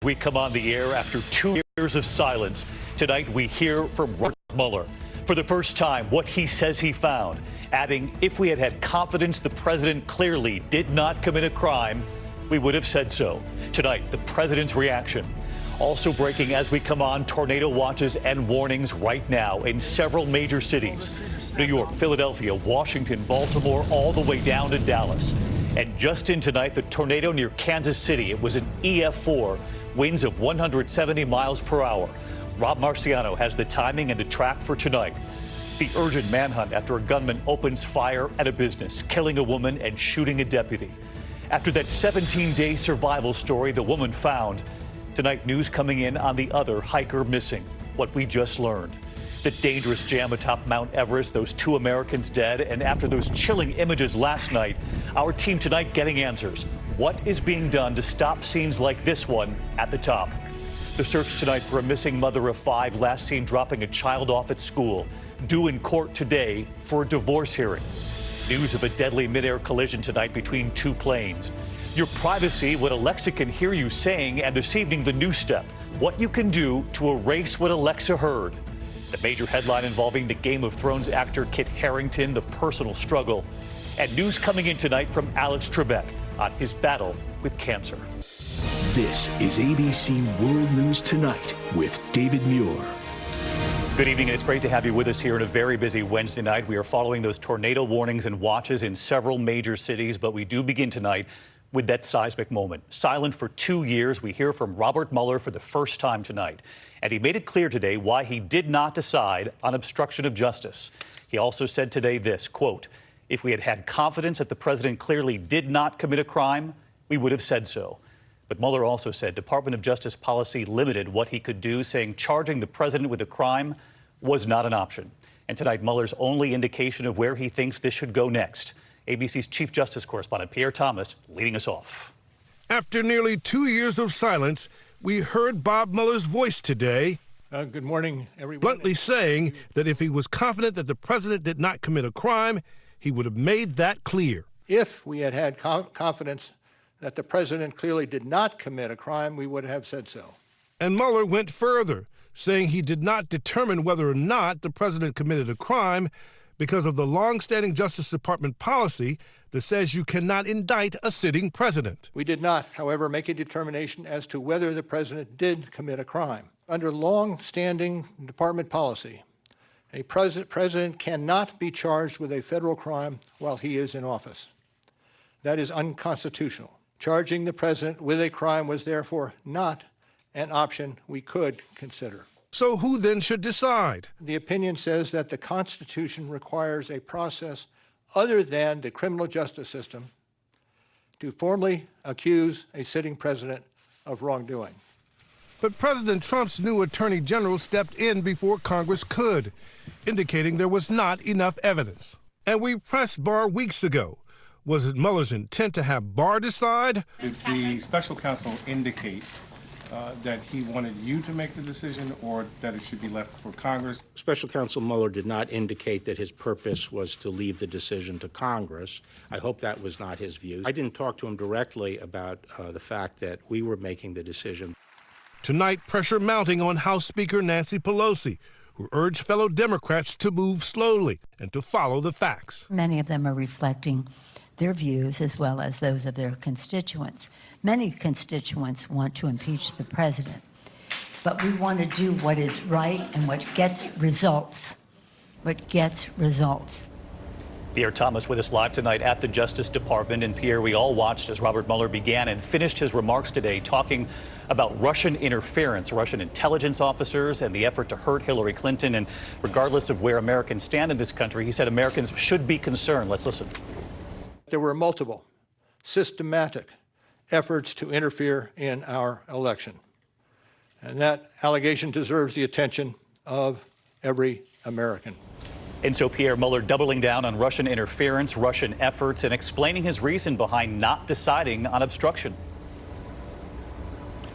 We come on the air after 2 years of silence. Tonight, we hear from Robert Mueller. For the first time, what he says he found, adding, if we had had confidence the president clearly did not commit a crime, we would have said so. Tonight, the president's reaction. Also breaking as we come on, tornado watches and warnings right now in several major cities. New York, Philadelphia, Washington, Baltimore, all the way down to Dallas. And just in tonight, the tornado near Kansas City. It was an EF4, winds of 170 miles per hour. Rob Marciano has the timing and the track for tonight. The urgent manhunt after a gunman opens fire at a business, killing a woman and shooting a deputy. After that 17-day survival story, the woman found. Tonight, news coming in on the other hiker missing. What we just learned. The dangerous jam atop Mount Everest, those 2 Americans dead, and after those chilling images last night, our team tonight getting answers. What is being done to stop scenes like this one at the top? The search tonight for a missing mother of 5, last seen dropping a child off at school, due in court today for a divorce hearing. News of a deadly midair collision tonight between 2 planes. Your privacy, what Alexa can hear you saying, and this evening the new step, what you can do to erase what Alexa heard. The major headline involving the Game of Thrones actor Kit Harington, the personal struggle. And news coming in tonight from Alex Trebek on his battle with cancer. This is ABC World News Tonight with David Muir. Good evening, and it's great to have you with us here on a very busy Wednesday night. We are following those tornado warnings and watches in several major cities, but we do begin tonight with that seismic moment. Silent for 2 years, we hear from Robert Mueller for the first time tonight. And he made it clear today why he did not decide on obstruction of justice. He also said today this, quote, if we had had confidence that the president clearly did not commit a crime, we would have said so. But Mueller also said Department of Justice policy limited what he could do, saying charging the president with a crime was not an option. And tonight, Mueller's only indication of where he thinks this should go next. ABC's Chief Justice correspondent Pierre Thomas leading us off. After nearly 2 years of silence, we heard Bob Mueller's voice today. Good morning, everyone. Bluntly saying that if he was confident that the president did not commit a crime, he would have made that clear. If we had had confidence that the president clearly did not commit a crime, we would have said so. And Mueller went further, saying he did not determine whether or not the president committed a crime because of the long-standing Justice Department policy that says you cannot indict a sitting president. We did not, however, make a determination as to whether the president did commit a crime. Under long-standing department policy, a president cannot be charged with a federal crime while he is in office. That is unconstitutional. Charging the president with a crime was therefore not an option we could consider. So who then should decide? The opinion says that the Constitution requires a process other than the criminal justice system to formally accuse a sitting president of wrongdoing. But President Trump's new attorney general stepped in before Congress could, indicating there was not enough evidence. And we pressed Barr weeks ago. Was it Mueller's intent to have Barr decide? Did the special counsel indicate that he wanted you to make the decision or that it should be left for Congress? Special Counsel Mueller did not indicate that his purpose was to leave the decision to Congress. I hope that was not his view. I didn't talk to him directly about the fact that we were making the decision. Tonight, pressure mounting on House Speaker Nancy Pelosi, who urged fellow Democrats to move slowly and to follow the facts. Many of them are reflecting their views as well as those of their constituents. Many constituents want to impeach the president, but we want to do what is right and what gets results. Pierre Thomas with us live tonight at the Justice Department. And Pierre, we all watched as Robert Mueller began and finished his remarks today talking about Russian interference, Russian intelligence officers, and the effort to hurt Hillary Clinton. And regardless of where Americans stand in this country, he said Americans should be concerned. Let's listen. There were multiple, systematic efforts to interfere in our election. And that allegation deserves the attention of every American. And so Pierre Mueller doubling down on Russian interference, Russian efforts, and explaining his reason behind not deciding on obstruction.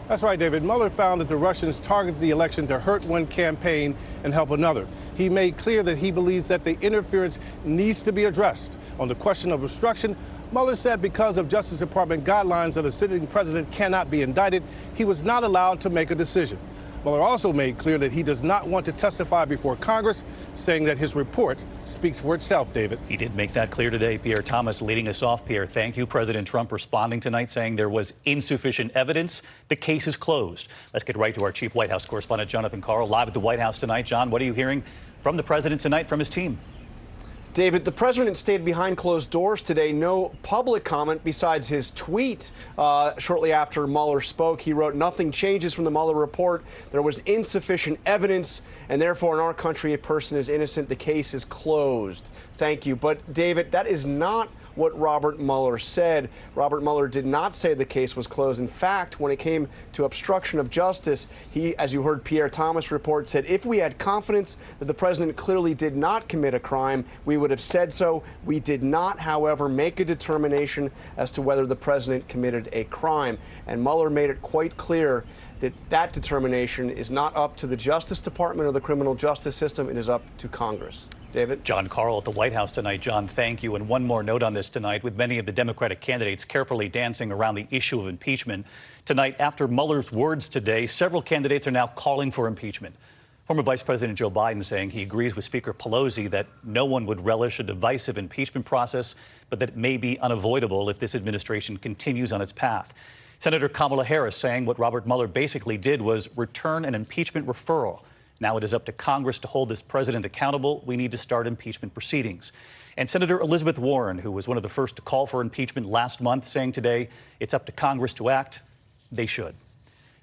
That's right, David. Mueller found that the Russians targeted the election to hurt one campaign and help another. He made clear that he believes that the interference needs to be addressed. On the question of obstruction, Mueller said because of Justice Department guidelines that a sitting president cannot be indicted, he was not allowed to make a decision. Mueller also made clear that he does not want to testify before Congress, saying that his report speaks for itself, David. He did make that clear today. Pierre Thomas leading us off. Pierre, thank you. President Trump responding tonight saying there was insufficient evidence. The case is closed. Let's get right to our chief White House correspondent, Jonathan Karl, live at the White House tonight. John, what are you hearing from the president tonight, from his team? David, the president stayed behind closed doors today. No public comment besides his tweet shortly after Mueller spoke. He wrote, "Nothing changes from the Mueller report. There was insufficient evidence, and therefore in our country a person is innocent. The case is closed." Thank you. But David, that is not what Robert Mueller said. Robert Mueller did not say the case was closed. In fact, when it came to obstruction of justice, he, as you heard Pierre Thomas report, said if we had confidence that the president clearly did not commit a crime, we would have said so. We did not, however, make a determination as to whether the president committed a crime. And Mueller made it quite clear that that determination is not up to the Justice Department or the criminal justice system. It is up to Congress. David? John Karl at the White House tonight. John, thank you. And one more note on this tonight. With many of the Democratic candidates carefully dancing around the issue of impeachment, tonight, after Mueller's words today, several candidates are now calling for impeachment. Former Vice President Joe Biden saying he agrees with Speaker Pelosi that no one would relish a divisive impeachment process, but that it may be unavoidable if this administration continues on its path. Senator Kamala Harris saying what Robert Mueller basically did was return an impeachment referral. Now it is up to Congress to hold this president accountable. We need to start impeachment proceedings. And Senator Elizabeth Warren, who was one of the first to call for impeachment last month, saying today it's up to Congress to act. They should.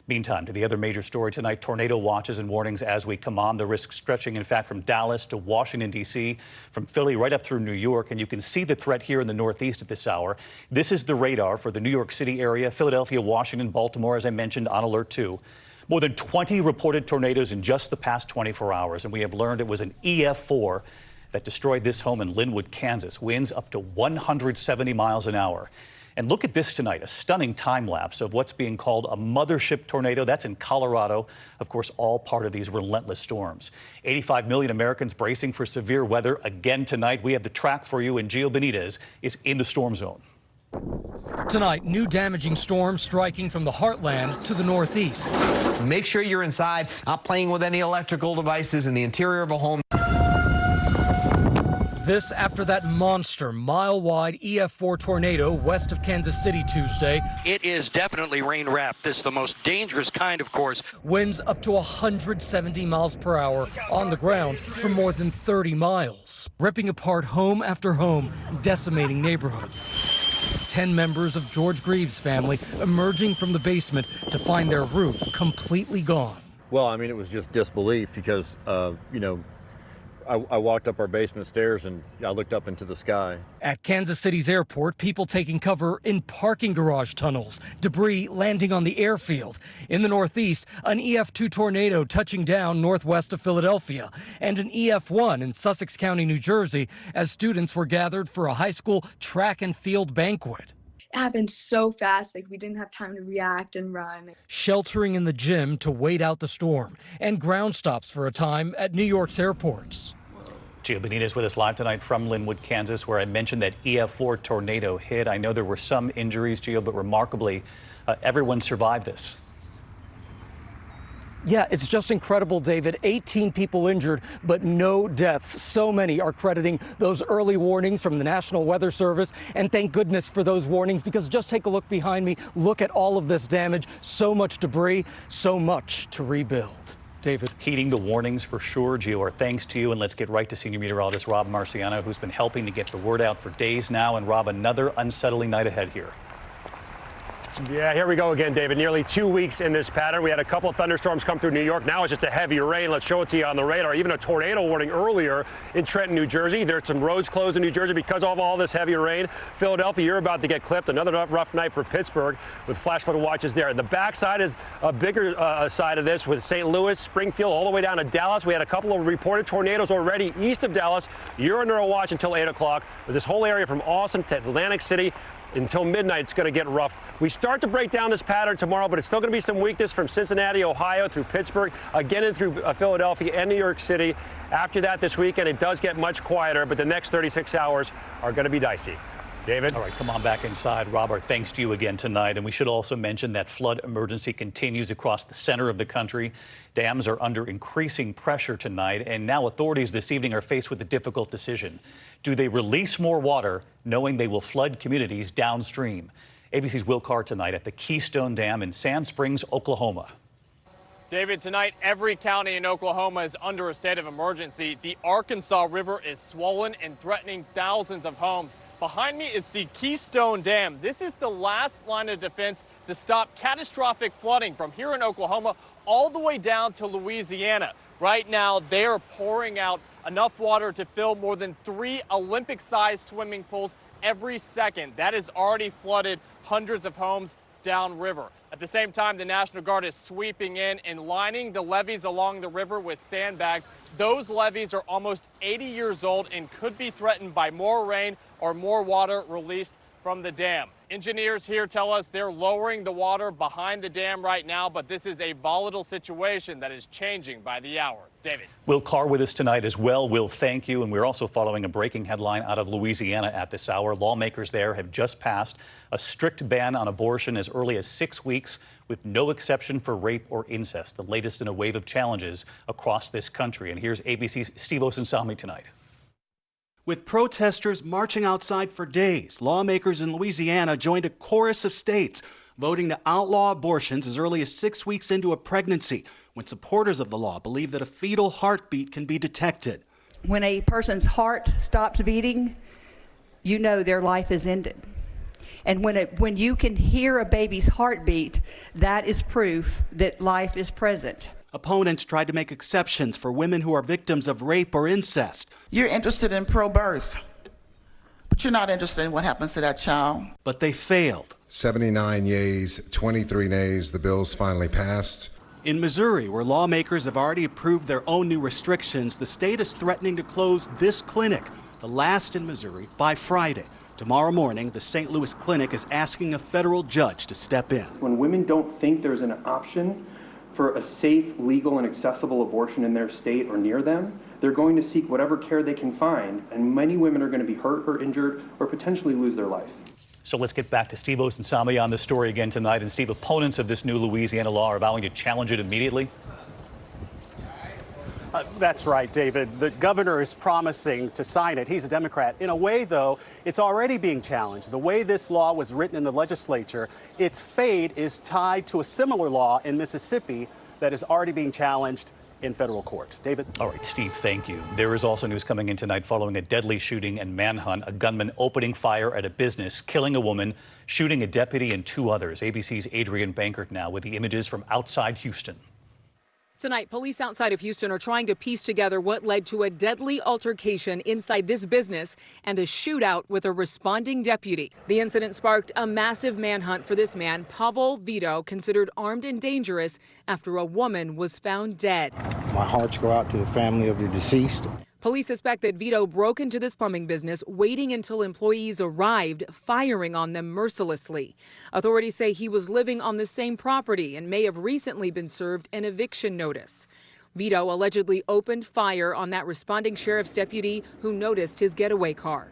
Meantime, to the other major story tonight, tornado watches and warnings as we come on. The risk stretching, in fact, from Dallas to Washington, D.C., from Philly right up through New York. And you can see the threat here in the Northeast at this hour. This is the radar for the New York City area, Philadelphia, Washington, Baltimore, as I mentioned, on alert 2. More than 20 reported tornadoes in just the past 24 hours. And we have learned it was an EF4 that destroyed this home in Linwood, Kansas. Winds up to 170 miles an hour. And look at this tonight, a stunning time lapse of what's being called a mothership tornado. That's in Colorado, of course, all part of these relentless storms. 85 million Americans bracing for severe weather again tonight. We have the track for you, and Gio Benitez is in the storm zone. Tonight, new damaging storms striking from the heartland to the northeast. Make sure you're inside, not playing with any electrical devices in the interior of a home. This after that monster mile-wide EF4 tornado west of Kansas City Tuesday. It is definitely rain-wrapped. This is the most dangerous kind, of course. Winds up to 170 miles per hour on the ground for more than 30 miles, ripping apart home after home, decimating neighborhoods. 10 members of George Greaves' family emerging from the basement to find their roof completely gone. Well, I mean, it was just disbelief because, I walked up our basement stairs and I looked up into the sky. At Kansas City's airport, people taking cover in parking garage tunnels, debris landing on the airfield. In the Northeast, an EF2 tornado touching down northwest of Philadelphia, and an EF1 in Sussex County, New Jersey, as students were gathered for a high school track and field banquet. It happened so fast, like we didn't have time to react and run. Sheltering in the gym to wait out the storm, and ground stops for a time at New York's airports. Gio Benitez with us live tonight from Linwood, Kansas, where I mentioned that EF4 tornado hit. I know there were some injuries, Gio, but remarkably, everyone survived this. Yeah, it's just incredible, David. 18 people injured, but no deaths. So many are crediting those early warnings from the National Weather Service. And thank goodness for those warnings, because just take a look behind me. Look at all of this damage. So much debris, so much to rebuild. David. Heeding the warnings for sure, Gio. Our thanks to you. And let's get right to senior meteorologist Rob Marciano, who's been helping to get the word out for days now. And Rob, another unsettling night ahead here. Yeah, here we go again, David. Nearly 2 weeks in this pattern. We had a couple of thunderstorms come through New York. Now it's just a heavy rain. Let's show it to you on the radar. Even a tornado warning earlier in Trenton, New Jersey. There's some roads closed in New Jersey because of all this heavy rain. Philadelphia, you're about to get clipped. Another rough night for Pittsburgh with flash flood watches there. The backside is a bigger side of this with St. Louis, Springfield, all the way down to Dallas. We had a couple of reported tornadoes already east of Dallas. You're under a watch until 8 o'clock. But this whole area from Austin to Atlantic City, until midnight, it's going to get rough. We start to break down this pattern tomorrow, but it's still going to be some weakness from Cincinnati, Ohio, through Pittsburgh, again in through Philadelphia and New York City. After that, this weekend, it does get much quieter, but the next 36 hours are going to be dicey. David? All right, come on back inside. Robert, thanks to you again tonight. And we should also mention that flood emergency continues across the center of the country. Dams are under increasing pressure tonight, and now authorities this evening are faced with a difficult decision. Do they release more water, knowing they will flood communities downstream? ABC's Will Carr tonight at the Keystone Dam in Sand Springs, Oklahoma. David, tonight every county in Oklahoma is under a state of emergency. The Arkansas River is swollen and threatening thousands of homes. Behind me is the Keystone Dam. This is the last line of defense to stop catastrophic flooding from here in Oklahoma all the way down to Louisiana. Right now, they are pouring out enough water to fill more than 3 Olympic-sized swimming pools every second. That has already flooded hundreds of homes downriver. At the same time, the National Guard is sweeping in and lining the levees along the river with sandbags. Those levees are almost 80 years old and could be threatened by more rain or more water released from the dam. Engineers here tell us they're lowering the water behind the dam right now, but this is a volatile situation that is changing by the hour. David. Will Carr with us tonight as well. Will, thank you. And we're also following a breaking headline out of Louisiana at this hour. Lawmakers there have just passed a strict ban on abortion as early as 6 weeks, with no exception for rape or incest, the latest in a wave of challenges across this country. And here's ABC's Steve Osunsami tonight. With protesters marching outside for days, lawmakers in Louisiana joined a chorus of states voting to outlaw abortions as early as 6 weeks into a pregnancy, when supporters of the law believe that a fetal heartbeat can be detected. When a person's heart stops beating, you know their life is ended. And when you can hear a baby's heartbeat, that is proof that life is present. Opponents tried to make exceptions for women who are victims of rape or incest. You're interested in pro-birth, but you're not interested in what happens to that child. But they failed. 79 yeas, 23 nays, the bill's finally passed. In Missouri, where lawmakers have already approved their own new restrictions, the state is threatening to close this clinic, the last in Missouri, by Friday. Tomorrow morning, the St. Louis clinic is asking a federal judge to step in. When women don't think there's an option for a safe, legal, and accessible abortion in their state or near them, they're going to seek whatever care they can find, and many women are going to be hurt or injured or potentially lose their life. So let's get back to Steve Osunsami on the story again tonight. And Steve, opponents of this new Louisiana law are vowing to challenge it immediately. That's right, David. The governor is promising to sign it. He's a Democrat. In a way, though, it's already being challenged. The way this law was written in the legislature, its fate is tied to a similar law in Mississippi that is already being challenged in federal court. David? All right, Steve, thank you. There is also news coming in tonight following a deadly shooting and manhunt. A gunman opening fire at a business, killing a woman, shooting a deputy and 2 others. ABC's Adrian Bankert now with the images from outside Houston. Tonight, police outside of Houston are trying to piece together what led to a deadly altercation inside this business and a shootout with a responding deputy. The incident sparked a massive manhunt for this man, Pavel Vito, considered armed and dangerous after a woman was found dead. My hearts go out to the family of the deceased. Police suspect that Vito broke into this plumbing business, waiting until employees arrived, firing on them mercilessly. Authorities say he was living on the same property and may have recently been served an eviction notice. Vito allegedly opened fire on that responding sheriff's deputy who noticed his getaway car.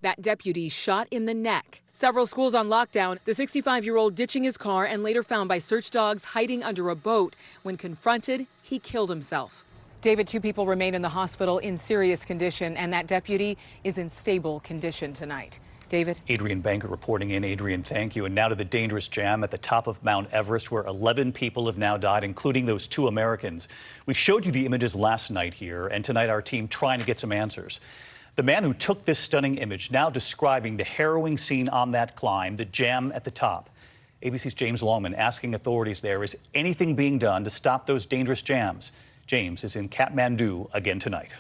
That deputy shot in the neck. Several schools on lockdown, the 65-year-old ditching his car and later found by search dogs hiding under a boat. When confronted, he killed himself. David, 2 people remain in the hospital in serious condition, and that deputy is in stable condition tonight. David? Adrian Bankert reporting in. Adrian, thank you. And now to the dangerous jam at the top of Mount Everest, where 11 people have now died, including those 2 Americans. We showed you the images last night here, and tonight our team trying to get some answers. The man who took this stunning image now describing the harrowing scene on that climb, the jam at the top. ABC's James Longman asking authorities there, is anything being done to stop those dangerous jams? James is in Kathmandu again tonight.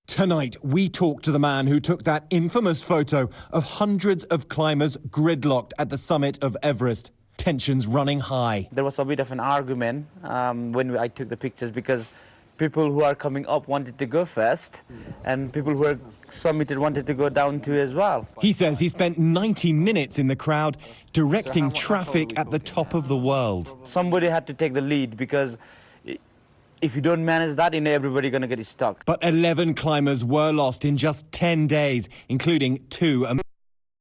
Tonight, we talk to the man who took that infamous photo of hundreds of climbers gridlocked at the summit of Everest. Tensions running high. There was a bit of an argument when I took the pictures because people who are coming up wanted to go first and people who are summited wanted to go down too as well. He says he spent 90 minutes in the crowd directing traffic at the top of the world. Somebody had to take the lead because if you don't manage that, everybody gonna get stuck. But 11 climbers were lost in just 10 days, including 2